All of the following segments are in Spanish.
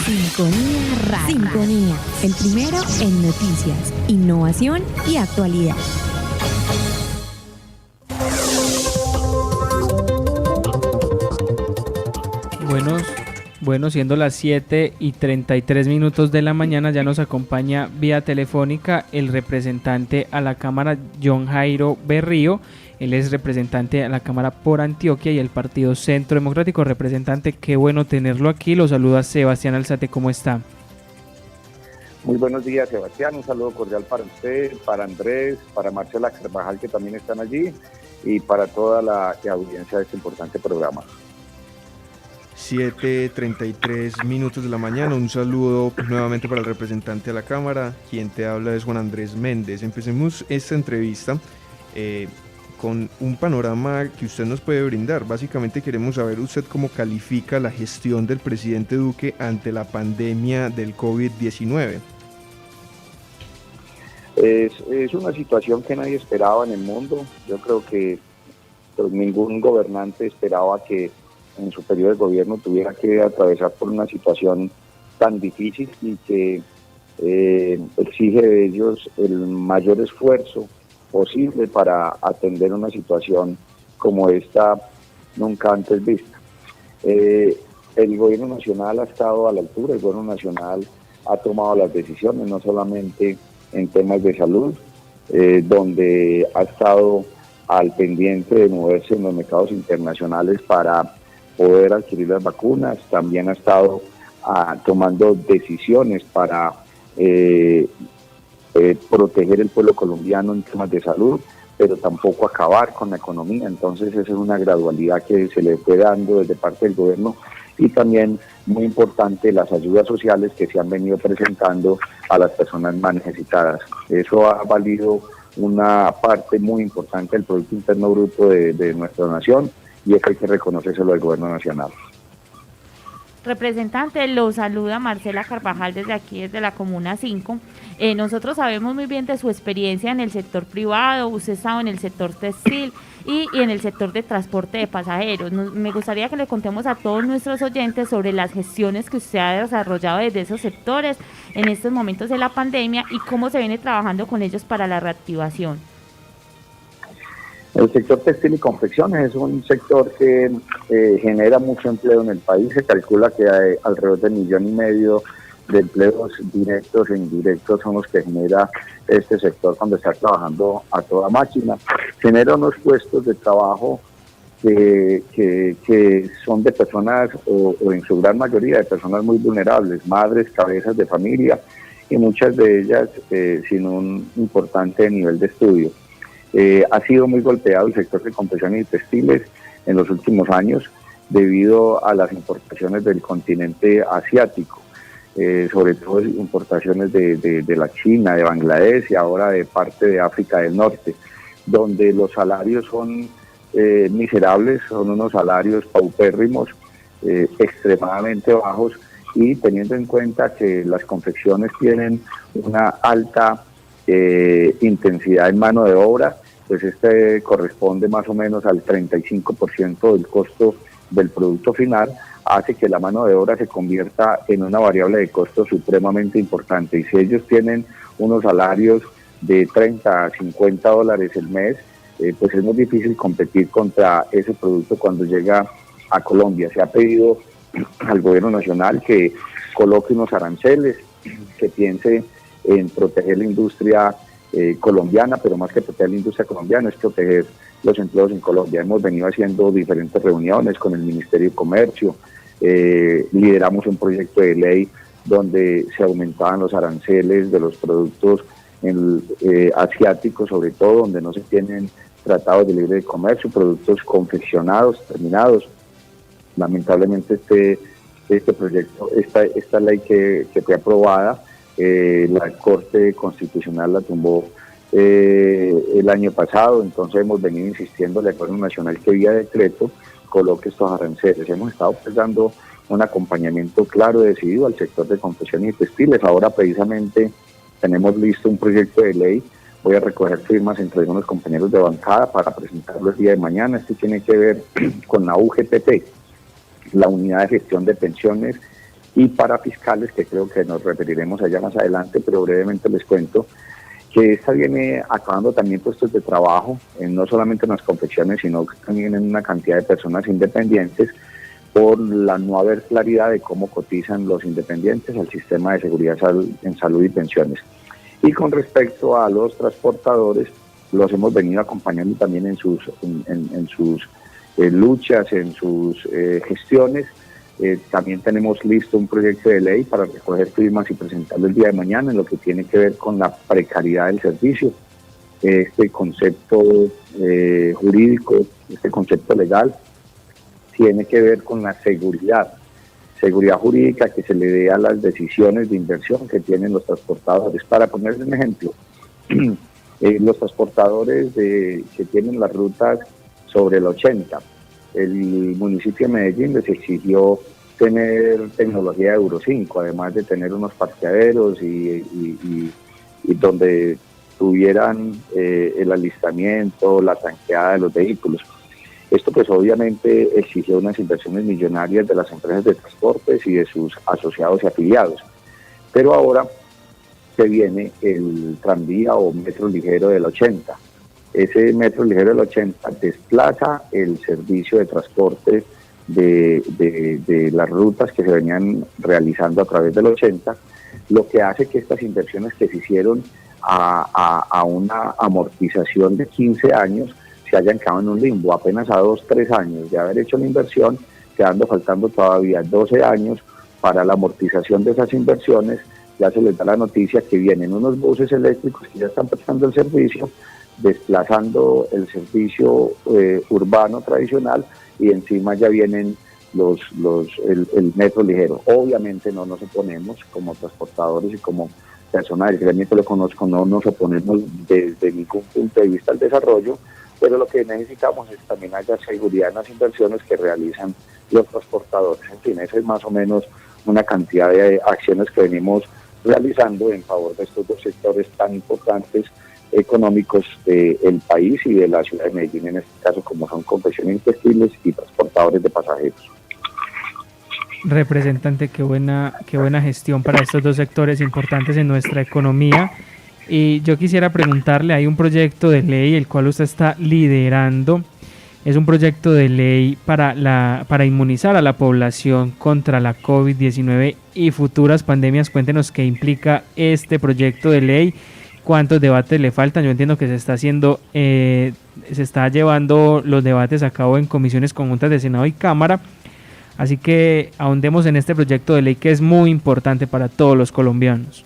Sintonía Radio. Sintonía, el primero en noticias, innovación y actualidad. Bueno, siendo las 7:33 de la mañana, ya nos acompaña vía telefónica el representante a la Cámara, John Jairo Berrío. Él es representante a la Cámara por Antioquia y el Partido Centro Democrático. Representante, qué bueno tenerlo aquí. Lo saluda Sebastián Alzate, ¿cómo está? Muy buenos días, Sebastián. Un saludo cordial para usted, para Andrés, para Marcela Carvajal, que también están allí, y para toda la audiencia de este importante programa. 7:33 de la mañana, un saludo nuevamente para el representante de la Cámara. Quien te habla es Juan Andrés Méndez. Empecemos esta entrevista con un panorama que usted nos puede brindar. Básicamente queremos saber usted cómo califica la gestión del presidente Duque ante la pandemia del COVID-19. Es una situación que nadie esperaba en el mundo. Yo creo que ningún gobernante esperaba que en su periodo de gobierno tuviera que atravesar por una situación tan difícil y que exige de ellos el mayor esfuerzo posible para atender una situación como esta nunca antes vista. El gobierno nacional ha estado a la altura, el gobierno nacional ha tomado las decisiones, no solamente en temas de salud, donde ha estado al pendiente de moverse en los mercados internacionales para poder adquirir las vacunas, también ha estado tomando decisiones para proteger el pueblo colombiano en temas de salud, pero tampoco acabar con la economía. Entonces esa es una gradualidad que se le fue dando desde parte del gobierno, y también muy importante las ayudas sociales que se han venido presentando a las personas más necesitadas. Eso ha valido una parte muy importante del Producto Interno Bruto de nuestra nación, y eso hay que reconocérselo al gobierno nacional. Representante, lo saluda Marcela Carvajal desde aquí, desde la Comuna 5. Nosotros sabemos muy bien de su experiencia en el sector privado. Usted estaba en el sector textil y en el sector de transporte de pasajeros. Me gustaría que le contemos a todos nuestros oyentes sobre las gestiones que usted ha desarrollado desde esos sectores en estos momentos de la pandemia y cómo se viene trabajando con ellos para la reactivación. El sector textil y confecciones es un sector que genera mucho empleo en el país. Se calcula que hay alrededor de 1,5 millones de empleos directos e indirectos son los que genera este sector cuando está trabajando a toda máquina. Genera unos puestos de trabajo que son de personas, o en su gran mayoría, de personas muy vulnerables, madres, cabezas de familia, y muchas de ellas sin un importante nivel de estudio. Ha sido muy golpeado el sector de confecciones y textiles en los últimos años debido a las importaciones del continente asiático, sobre todo importaciones de la China, de Bangladesh y ahora de parte de África del Norte, donde los salarios son miserables, son unos salarios paupérrimos, extremadamente bajos, y teniendo en cuenta que las confecciones tienen una alta intensidad en mano de obra, pues este corresponde más o menos al 35% del costo del producto final, hace que la mano de obra se convierta en una variable de costo supremamente importante. Y si ellos tienen unos salarios de 30 a 50 dólares el mes, pues es muy difícil competir contra ese producto cuando llega a Colombia. Se ha pedido al gobierno nacional que coloque unos aranceles, que piense en proteger la industria colombiana, pero más que proteger la industria colombiana es proteger los empleos en Colombia. Hemos venido haciendo diferentes reuniones con el Ministerio de Comercio, lideramos un proyecto de ley donde se aumentaban los aranceles de los productos asiáticos, sobre todo donde no se tienen tratados de libre de comercio, productos confeccionados, terminados. Lamentablemente este proyecto, esta ley que fue aprobada, la Corte Constitucional la tumbó el año pasado. Entonces hemos venido insistiendo al Gobierno Nacional que vía decreto coloque estos aranceles. Hemos estado pues dando un acompañamiento claro y decidido al sector de confecciones y textiles. Ahora precisamente tenemos listo un proyecto de ley. Voy a recoger firmas entre unos compañeros de bancada para presentarlo el día de mañana. Este tiene que ver con la UGTP, la Unidad de Gestión de Pensiones y para fiscales, que creo que nos referiremos allá más adelante, pero brevemente les cuento que esta viene acabando también puestos de trabajo, no solamente en las confecciones, sino también en una cantidad de personas independientes, por la no haber claridad de cómo cotizan los independientes al sistema de seguridad en salud y pensiones. Y con respecto a los transportadores, los hemos venido acompañando también en sus luchas, en sus gestiones. También tenemos listo un proyecto de ley para recoger firmas y presentarlo el día de mañana en lo que tiene que ver con la precariedad del servicio. Este concepto jurídico, este concepto legal, tiene que ver con la seguridad jurídica que se le dé a las decisiones de inversión que tienen los transportadores. Para ponerles un ejemplo, los transportadores que tienen las rutas sobre el 80, el municipio de Medellín les exigió tener tecnología de Euro 5, además de tener unos parqueaderos y donde tuvieran el alistamiento, la tanqueada de los vehículos. Esto pues obviamente exigió unas inversiones millonarias de las empresas de transportes y de sus asociados y afiliados. Pero ahora se viene el tranvía o metro ligero del 80. Ese metro ligero del 80 desplaza el servicio de transporte de las rutas que se venían realizando a través del 80, lo que hace que estas inversiones que se hicieron a una amortización de 15 años se hayan quedado en un limbo, apenas a 2-3 años de haber hecho la inversión, quedando faltando todavía 12 años para la amortización de esas inversiones. Ya se les da la noticia que vienen unos buses eléctricos que ya están prestando el servicio, desplazando el servicio urbano tradicional, y encima ya vienen el metro ligero. Obviamente no nos oponemos como transportadores y como persona del gremio que lo conozco, no nos oponemos desde ningún punto de vista al desarrollo, pero lo que necesitamos es también haya seguridad en las inversiones que realizan los transportadores. En fin, esa es más o menos una cantidad de acciones que venimos realizando en favor de estos dos sectores tan importantes económicos del país y de la ciudad de Medellín, en este caso, como son confecciones y textiles y transportadores de pasajeros. Representante, qué buena gestión para estos dos sectores importantes en nuestra economía. Y yo quisiera preguntarle, hay un proyecto de ley el cual usted está liderando, es un proyecto de ley para inmunizar a la población contra la COVID-19 y futuras pandemias. Cuéntenos qué implica este proyecto de ley, cuántos debates le faltan. Yo entiendo que se está llevando los debates a cabo en comisiones conjuntas de Senado y Cámara, así que ahondemos en este proyecto de ley que es muy importante para todos los colombianos.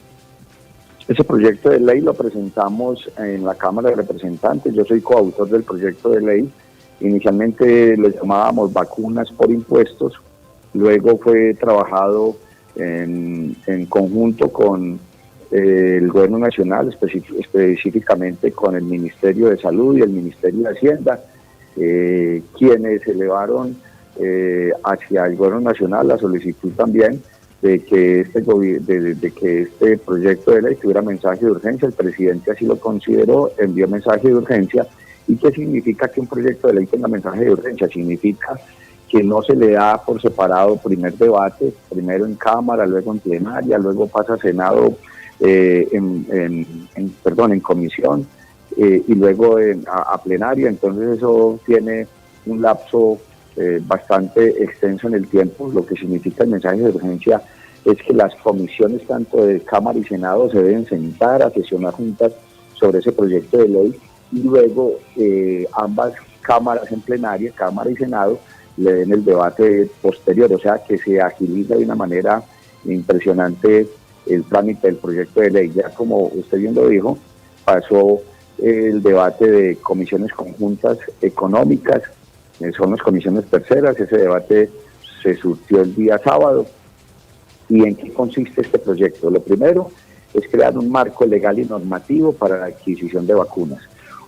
Ese proyecto de ley lo presentamos en la Cámara de Representantes. Yo soy coautor del proyecto de ley. Inicialmente lo llamábamos vacunas por impuestos, luego fue trabajado en conjunto con el Gobierno Nacional, específicamente con el Ministerio de Salud y el Ministerio de Hacienda, quienes elevaron hacia el Gobierno Nacional la solicitud también de que este proyecto de ley tuviera mensaje de urgencia. El presidente así lo consideró, envió mensaje de urgencia. ¿Y qué significa que un proyecto de ley tenga mensaje de urgencia? Significa que no se le da por separado primer debate, primero en Cámara, luego en plenaria, luego pasa a Senado, en comisión, y luego a plenaria. Entonces eso tiene un lapso bastante extenso en el tiempo. Lo que significa el mensaje de urgencia es que las comisiones tanto de Cámara y Senado se deben sentar a sesionar juntas sobre ese proyecto de ley, y luego ambas cámaras en plenaria, Cámara y Senado, le den el debate posterior, o sea que se agiliza de una manera impresionante el trámite del proyecto de ley. Ya como usted bien lo dijo, pasó el debate de comisiones conjuntas económicas, son las comisiones terceras. Ese debate se surtió el día sábado. ¿Y en qué consiste este proyecto? Lo primero es crear un marco legal y normativo para la adquisición de vacunas.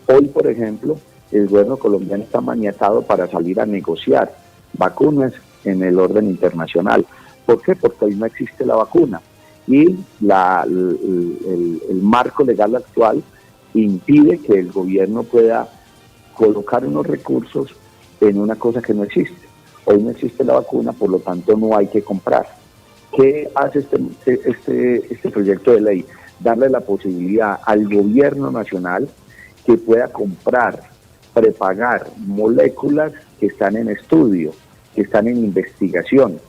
Hoy, por ejemplo, el gobierno colombiano está maniatado para salir a negociar vacunas en el orden internacional. ¿Por qué? Porque hoy no existe la vacuna y el marco legal actual impide que el gobierno pueda colocar unos recursos en una cosa que no existe. Hoy no existe la vacuna, por lo tanto no hay que comprar. ¿Qué hace este proyecto de ley? Darle la posibilidad al gobierno nacional que pueda comprar, prepagar moléculas que están en estudio, que están en investigación.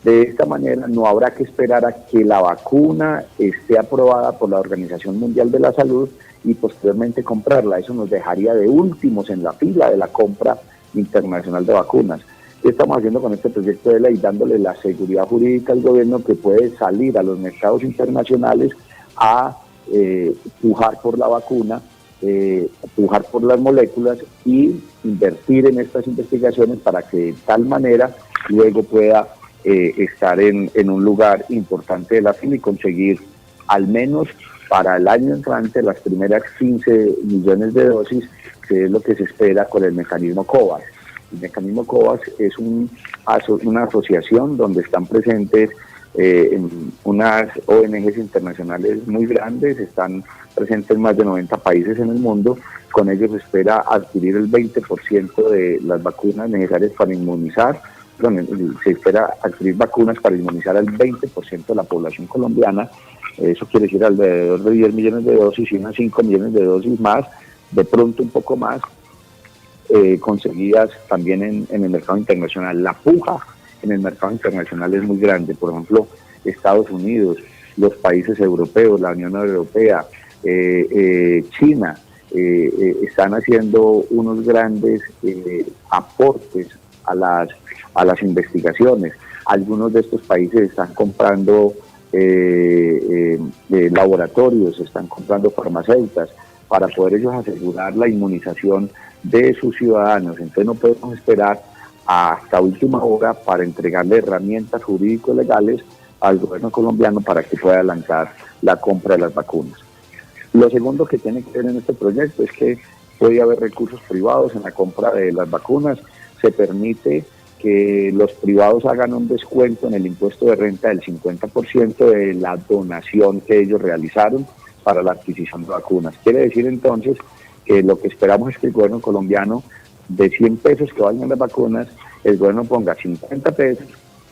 De esta manera no habrá que esperar a que la vacuna esté aprobada por la Organización Mundial de la Salud y posteriormente comprarla. Eso nos dejaría de últimos en la fila de la compra internacional de vacunas. ¿Qué estamos haciendo con este proyecto de ley? Dándole la seguridad jurídica al gobierno que puede salir a los mercados internacionales a pujar por la vacuna, pujar por las moléculas y invertir en estas investigaciones para que de tal manera luego pueda estar en un lugar importante de la fila y conseguir al menos para el año entrante las primeras 15 millones de dosis, que es lo que se espera con el mecanismo COVAX. El mecanismo COVAX es una asociación donde están presentes unas ONGs internacionales muy grandes, están presentes en más de 90 países en el mundo. Con ellos se espera adquirir el 20% de las vacunas necesarias para inmunizar. Se espera adquirir vacunas para inmunizar al 20% de la población colombiana. Eso quiere decir alrededor de 10 millones de dosis y unas 5 millones de dosis más, de pronto un poco más, conseguidas también en el mercado internacional. La puja en el mercado internacional es muy grande. Por ejemplo, Estados Unidos, los países europeos, la Unión Europea, China, están haciendo unos grandes aportes a las investigaciones. Algunos de estos países están comprando laboratorios, están comprando farmacéuticas para poder ellos asegurar la inmunización de sus ciudadanos. Entonces no podemos esperar hasta última hora para entregarle herramientas jurídico-legales al gobierno colombiano para que pueda lanzar la compra de las vacunas. Lo segundo que tiene que ver en este proyecto es que puede haber recursos privados en la compra de las vacunas. Se permite que los privados hagan un descuento en el impuesto de renta del 50% de la donación que ellos realizaron para la adquisición de vacunas. Quiere decir entonces que lo que esperamos es que el gobierno colombiano, de 100 pesos que vayan las vacunas, el gobierno ponga 50 pesos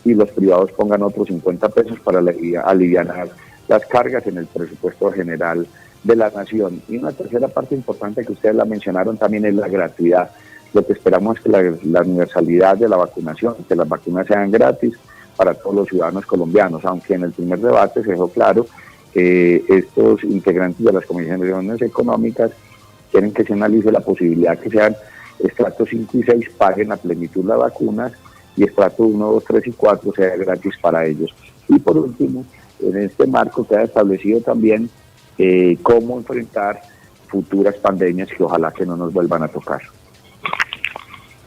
y los privados pongan otros 50 pesos para aliviar las cargas en el presupuesto general de la nación. Y una tercera parte importante que ustedes la mencionaron también es la gratuidad. Lo que esperamos es que la universalidad de la vacunación, que las vacunas sean gratis para todos los ciudadanos colombianos, aunque en el primer debate se dejó claro que estos integrantes de las comisiones económicas quieren que se analice la posibilidad que sean estratos 5 y 6 paguen a plenitud las vacunas y estratos 1, 2, 3 y 4 sea gratis para ellos. Y por último, en este marco queda establecido también cómo enfrentar futuras pandemias que ojalá que no nos vuelvan a tocar.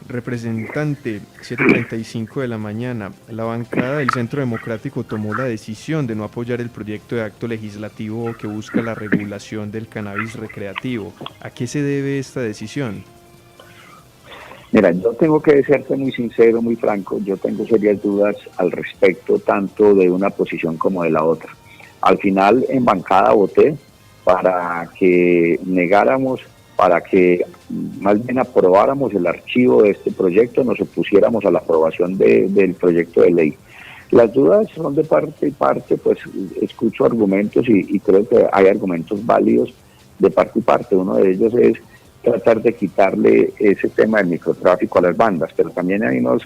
Representante, 7:35 de la mañana, la bancada del Centro Democrático tomó la decisión de no apoyar el proyecto de acto legislativo que busca la regulación del cannabis recreativo. ¿A qué se debe esta decisión? Mira, yo tengo que serte muy sincero, muy franco, yo tengo serias dudas al respecto tanto de una posición como de la otra. Al final en bancada voté para que negáramos, para que más bien aprobáramos el archivo de este proyecto, nos opusiéramos a la aprobación del proyecto de ley. Las dudas son de parte y parte, pues escucho argumentos y creo que hay argumentos válidos de parte y parte. Uno de ellos es tratar de quitarle ese tema del microtráfico a las bandas, pero también hay unos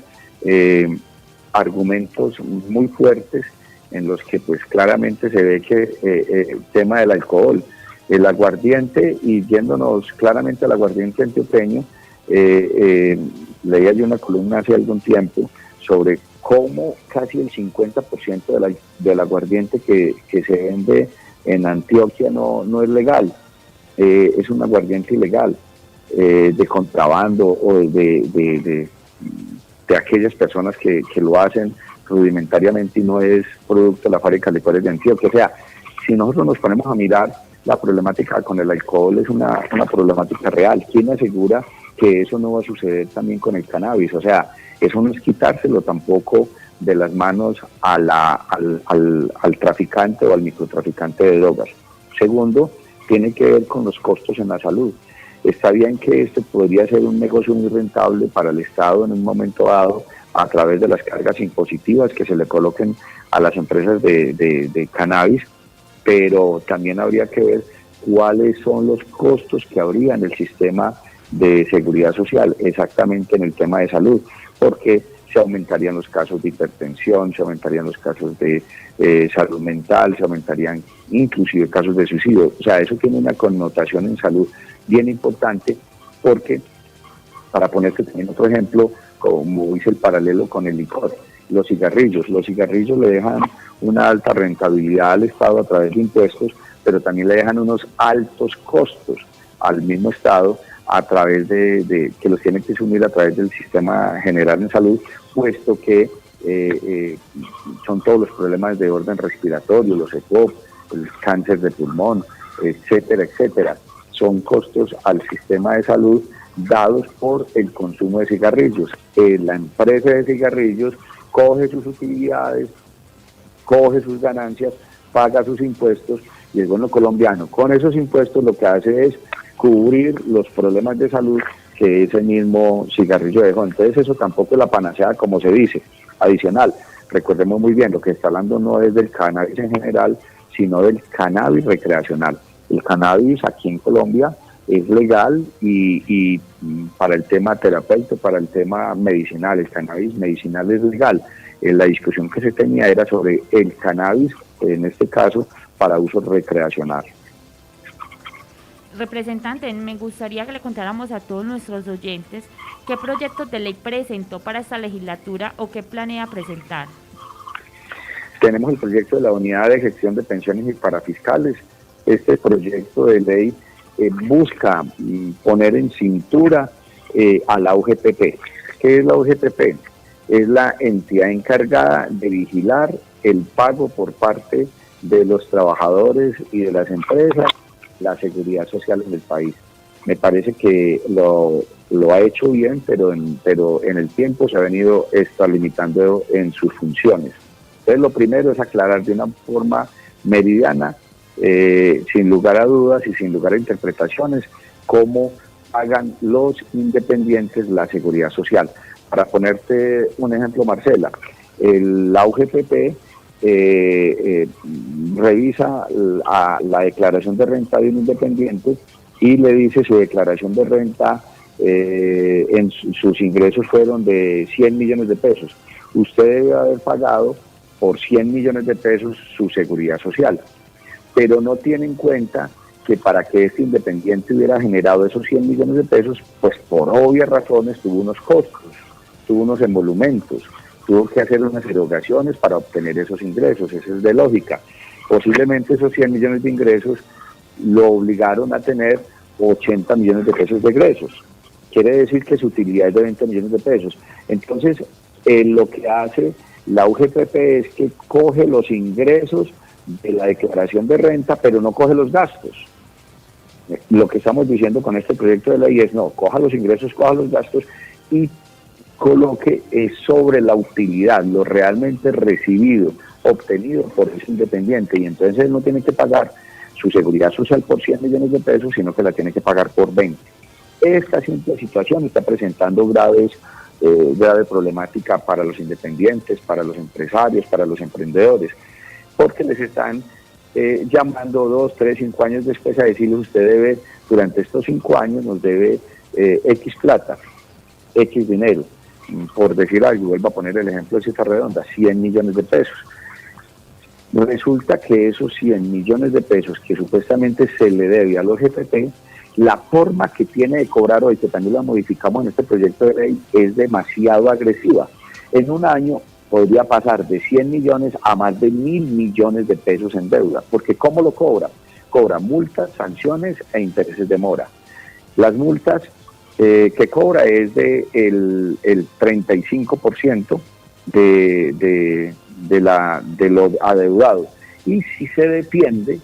argumentos muy fuertes en los que pues claramente se ve que el tema del alcohol, el aguardiente, y yéndonos claramente al aguardiente antioqueño, leía yo una columna hace algún tiempo sobre cómo casi el 50% del aguardiente que se vende en Antioquia no es legal, es un aguardiente ilegal, de contrabando o de aquellas personas que lo hacen rudimentariamente y no es producto de la fábrica de licores de Antioquia. O sea, si nosotros nos ponemos a mirar, la problemática con el alcohol es una problemática real. ¿Quién asegura que eso no va a suceder también con el cannabis? O sea, eso no es quitárselo tampoco de las manos al traficante o al microtraficante de drogas. Segundo, tiene que ver con los costos en la salud. Está bien que esto podría ser un negocio muy rentable para el Estado en un momento dado a través de las cargas impositivas que se le coloquen a las empresas de cannabis, pero también habría que ver cuáles son los costos que habría en el sistema de seguridad social, exactamente en el tema de salud, porque se aumentarían los casos de hipertensión, se aumentarían los casos de salud mental, se aumentarían inclusive casos de suicidio. O sea, eso tiene una connotación en salud bien importante, porque, para ponerte también otro ejemplo, como hice el paralelo con el licor, los cigarrillos le dejan una alta rentabilidad al Estado a través de impuestos, pero también le dejan unos altos costos al mismo Estado a través de que los tienen que asumir a través del sistema general en salud, puesto que son todos los problemas de orden respiratorio, los EPOC, el cáncer de pulmón, etcétera, etcétera. Son costos al sistema de salud dados por el consumo de cigarrillos. La empresa de cigarrillos coge sus utilidades, coge sus ganancias, paga sus impuestos, y el gobierno colombiano con esos impuestos lo que hace es cubrir los problemas de salud que ese mismo cigarrillo dejó. Entonces eso tampoco es la panacea, como se dice. Adicional, recordemos muy bien, lo que está hablando no es del cannabis en general, sino del cannabis recreacional. El cannabis aquí en Colombia es legal y para el tema terapéutico, para el tema medicinal, el cannabis medicinal es legal. La discusión que se tenía era sobre el cannabis, en este caso, para uso recreacional. Representante, me gustaría que le contáramos a todos nuestros oyentes qué proyectos de ley presentó para esta legislatura o qué planea presentar. Tenemos el proyecto de la Unidad de Gestión de Pensiones y Parafiscales. Este proyecto de ley busca poner en cintura a la UGPP. ¿Qué es la UGPP? Es la entidad encargada de vigilar el pago por parte de los trabajadores y de las empresas, la seguridad social en el país. Me parece que lo ha hecho bien, pero en el tiempo se ha venido extralimitando en sus funciones. Entonces, lo primero es aclarar de una forma meridiana, sin lugar a dudas y sin lugar a interpretaciones, cómo pagan los independientes la seguridad social. Para ponerte un ejemplo, Marcela, la UGPP revisa la declaración de renta de un independiente y le dice su declaración de renta, sus ingresos fueron de 100 millones de pesos. Usted debe haber pagado por 100 millones de pesos su seguridad social, pero no tiene en cuenta que para que este independiente hubiera generado esos 100 millones de pesos, pues por obvias razones tuvo unos costos, tuvo unos emolumentos, tuvo que hacer unas erogaciones para obtener esos ingresos. Eso es de lógica. Posiblemente esos 100 millones de ingresos lo obligaron a tener 80 millones de pesos de egresos. Quiere decir que su utilidad es de 20 millones de pesos. Entonces, lo que hace la UGPP es que coge los ingresos de la declaración de renta, pero no coge los gastos. Lo que estamos diciendo con este proyecto de ley es, no, coja los ingresos, coja los gastos y coloque sobre la utilidad, lo realmente recibido, obtenido por ese independiente, y entonces él no tiene que pagar su seguridad social por 100 millones de pesos, sino que la tiene que pagar por 20. Esta simple situación está presentando grave problemática para los independientes, para los empresarios, para los emprendedores, porque les están llamando 2, 3, 5 años después a decirles: usted debe, durante estos 5 años nos debe X plata, X dinero. Por decir algo, vuelvo a poner el ejemplo de cifra redonda, 100 millones de pesos. Resulta que esos 100 millones de pesos que supuestamente se le debe a los GPP, la forma que tiene de cobrar hoy, que también la modificamos en este proyecto de ley, es demasiado agresiva. En un año podría pasar de 100 millones a más de 1.000 millones de pesos en deuda, porque ¿cómo lo cobra? Cobra multas, sanciones e intereses de mora. Las multas que cobra es de el 35% de lo adeudado, y si se defiende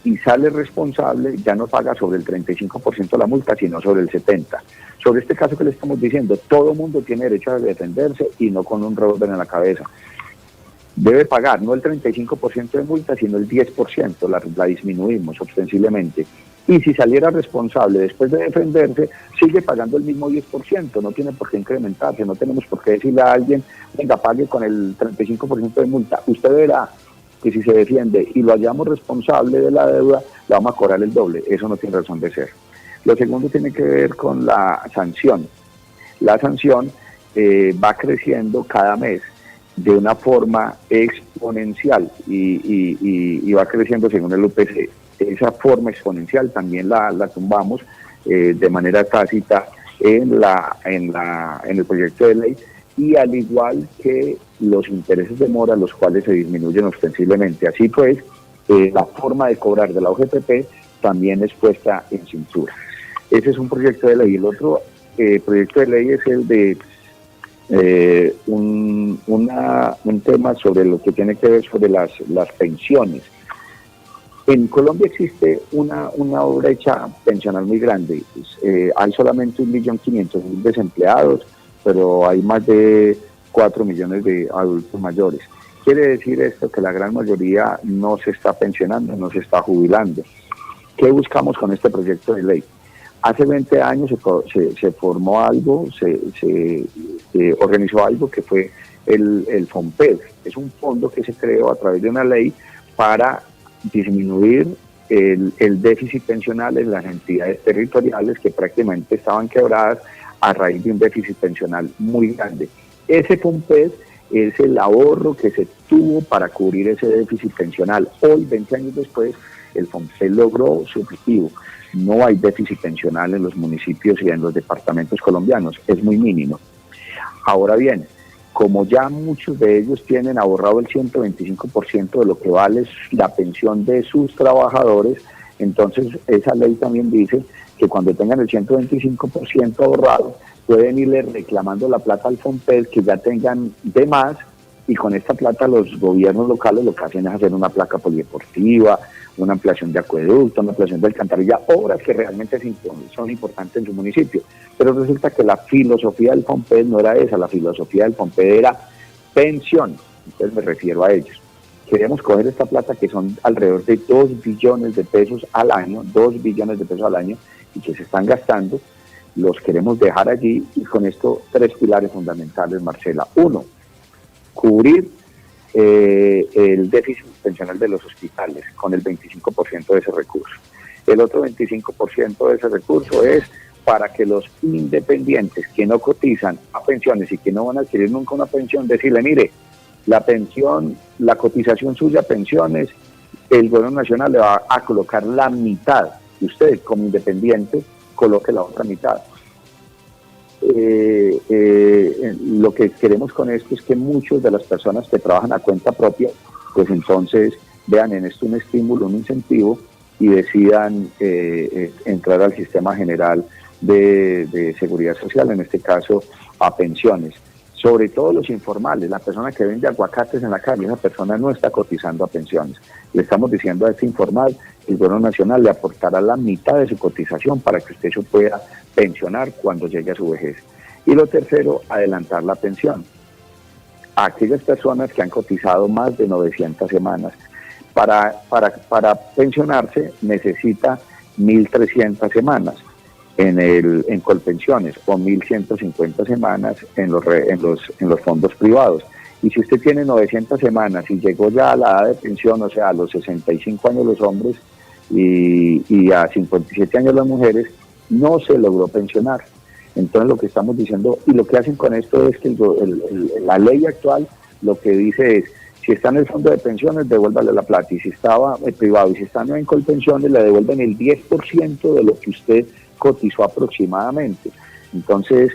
y sale responsable, ya no paga sobre el 35% la multa, sino sobre el 70%. Sobre este caso que le estamos diciendo, todo mundo tiene derecho a defenderse y no con un revólver en la cabeza. debe pagar no el 35% de multa, sino el 10%, la disminuimos ostensiblemente. Y si saliera responsable después de defenderse, sigue pagando el mismo 10%, no tiene por qué incrementarse, no tenemos por qué decirle a alguien, venga, pague con el 35% de multa. Usted verá que si se defiende y lo hallamos responsable de la deuda, le vamos a cobrar el doble. Eso no tiene razón de ser. Lo segundo tiene que ver con la sanción. La sanción va creciendo cada mes de una forma exponencial y va creciendo según el UPC. Esa forma exponencial también la tumbamos de manera tácita en el proyecto de ley, y al igual que los intereses de mora, los cuales se disminuyen ostensiblemente. Así pues, la forma de cobrar de la OGPP también es puesta en cintura. Ese es un proyecto de ley. El otro proyecto de ley es el de un tema sobre lo que tiene que ver sobre las pensiones. En Colombia existe una brecha pensional muy grande. Hay solamente 1.500.000 desempleados, pero hay más de 4 millones de adultos mayores. Quiere decir esto que la gran mayoría no se está pensionando, no se está jubilando. ¿Qué buscamos con este proyecto de ley? Hace 20 años se formó algo, se organizó algo que fue el FOMPED. Es un fondo que se creó a través de una ley para disminuir el déficit pensional en las entidades territoriales que prácticamente estaban quebradas a raíz de un déficit pensional muy grande. Ese FOMPED es el ahorro que se tuvo para cubrir ese déficit pensional. Hoy, 20 años después, el FOMPED logró su objetivo. No hay déficit pensional en los municipios y en los departamentos colombianos, es muy mínimo. Ahora bien, como ya muchos de ellos tienen ahorrado el 125% de lo que vale la pensión de sus trabajadores, entonces esa ley también dice que cuando tengan el 125% ahorrado, pueden irle reclamando la plata al FOMPED que ya tengan de más, y con esta plata los gobiernos locales lo que hacen es hacer una placa polideportiva, una ampliación de acueducto, una ampliación de alcantarilla, obras que realmente son importantes en su municipio. Pero resulta que la filosofía del FOMPED no era esa, la filosofía del FOMPED era pensión, entonces me refiero a ellos. Queremos coger esta plata, que son alrededor de 2 billones de pesos al año, 2 billones de pesos al año, y que se están gastando, los queremos dejar allí, y con esto 3 pilares fundamentales, Marcela. 1, cubrir el déficit pensional de los hospitales con el 25% de ese recurso. El otro 25% de ese recurso es para que los independientes que no cotizan a pensiones y que no van a adquirir nunca una pensión, decirle, mire, la pensión, la cotización suya a pensiones, el gobierno nacional le va a colocar la mitad, y usted como independiente coloque la otra mitad. Lo que queremos con esto es que muchas de las personas que trabajan a cuenta propia, pues entonces vean en esto un estímulo, un incentivo, y decidan entrar al sistema general de seguridad social, en este caso a pensiones. Sobre todo los informales, la persona que vende aguacates en la calle, esa persona no está cotizando a pensiones. Le estamos diciendo a este informal, el gobierno nacional le aportará la mitad de su cotización para que usted se pueda pensionar cuando llegue a su vejez. Y lo tercero, adelantar la pensión. A aquellas personas que han cotizado más de 900 semanas, para pensionarse necesita 1.300 semanas en Colpensiones o 1.150 semanas en los fondos privados. Y si usted tiene 900 semanas y llegó ya a la edad de pensión, o sea, a los 65 años los hombres y a 57 años las mujeres, no se logró pensionar. Entonces lo que estamos diciendo, y lo que hacen con esto es que la ley actual lo que dice es, si está en el fondo de pensiones, devuélvale la plata, y si estaba privado y si está en Colpensiones, le devuelven el 10% de lo que usted cotizó aproximadamente. Entonces,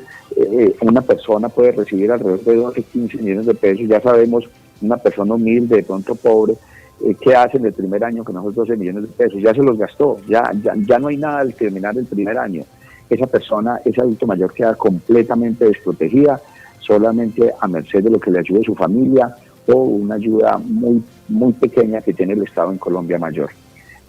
una persona puede recibir alrededor de 12, 15 millones de pesos. Ya sabemos, una persona humilde, de pronto pobre, ¿qué hace en el primer año con esos 12 millones de pesos? Ya se los gastó, ya no hay nada al terminar el primer año. Esa persona, ese adulto mayor, queda completamente desprotegida, solamente a merced de lo que le ayude su familia o una ayuda muy, muy pequeña que tiene el Estado en Colombia Mayor.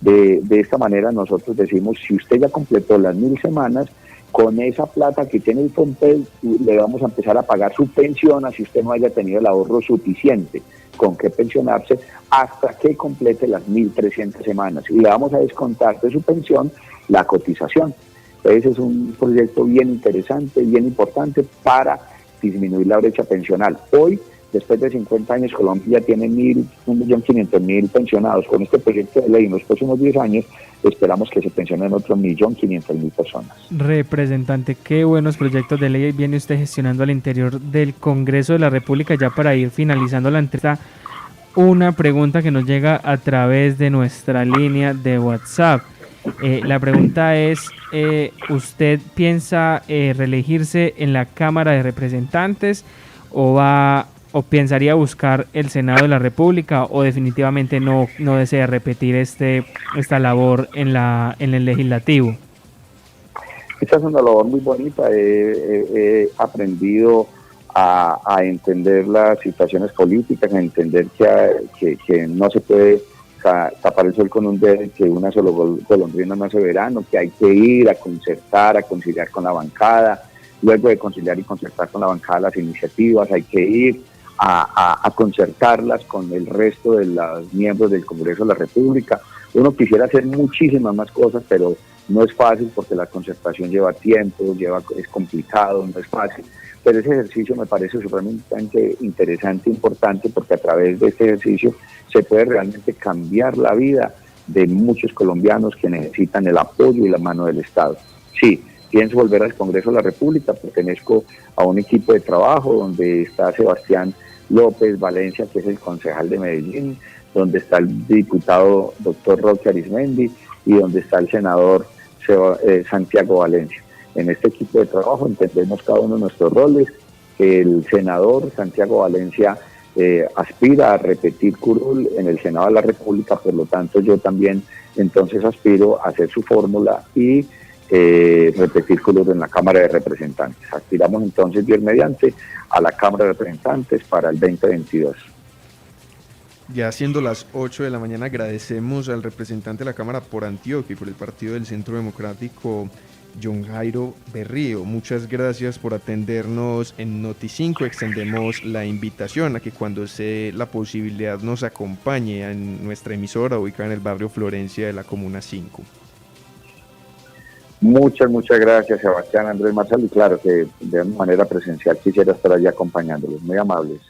De esta manera nosotros decimos, si usted ya completó las 1.000 semanas, con esa plata que tiene el FOMPED le vamos a empezar a pagar su pensión, así usted no haya tenido el ahorro suficiente. con qué pensionarse hasta que complete las 1.300 semanas y le vamos a descontar de su pensión la cotización. Ese es un proyecto bien interesante, bien importante para disminuir la brecha pensional. Hoy, después de 50 años, Colombia tiene 1.500.000 pensionados. Con este proyecto de ley en los próximos 10 años esperamos que se pensionen otros 1.500.000 personas. Representante, qué buenos proyectos de ley viene usted gestionando al interior del Congreso de la República. Ya para ir finalizando la entrevista, una pregunta que nos llega a través de nuestra línea de WhatsApp. La pregunta es, ¿usted piensa reelegirse en la Cámara de Representantes o pensaría buscar el Senado de la República, o definitivamente no desea repetir esta labor en el Legislativo? Esta es una labor muy bonita. He aprendido a entender las situaciones políticas, a entender que no se puede tapar el sol con un dedo, que una sola golondrina no hace verano, que hay que ir a concertar, a conciliar con la bancada. Luego de conciliar y concertar con la bancada las iniciativas, hay que ir a concertarlas con el resto de los miembros del Congreso de la República. Uno quisiera hacer muchísimas más cosas, pero no es fácil porque la concertación lleva tiempo, es complicado, no es fácil. Pero ese ejercicio me parece supremamente interesante e importante, porque a través de este ejercicio se puede realmente cambiar la vida de muchos colombianos que necesitan el apoyo y la mano del Estado. Sí, pienso volver al Congreso de la República, pertenezco a un equipo de trabajo donde está Sebastián López Valencia, que es el concejal de Medellín, donde está el diputado doctor Roque Arismendi y donde está el senador Santiago Valencia. En este equipo de trabajo entendemos cada uno de nuestros roles. El senador Santiago Valencia aspira a repetir curul en el Senado de la República, por lo tanto yo también entonces aspiro a hacer su fórmula y repetir curul en la Cámara de Representantes. Aspiramos entonces, Dios mediante, a la Cámara de Representantes para el 2022. Ya siendo las 8 de la mañana, agradecemos al representante de la Cámara por Antioquia y por el Partido del Centro Democrático, John Jairo Berrío. Muchas gracias por atendernos en Noti5. Extendemos la invitación a que cuando se la posibilidad nos acompañe en nuestra emisora ubicada en el barrio Florencia de la Comuna 5. Muchas gracias, Sebastián, Andrés, Marcelo, y claro que de manera presencial quisiera estar allí acompañándolos. Muy amables.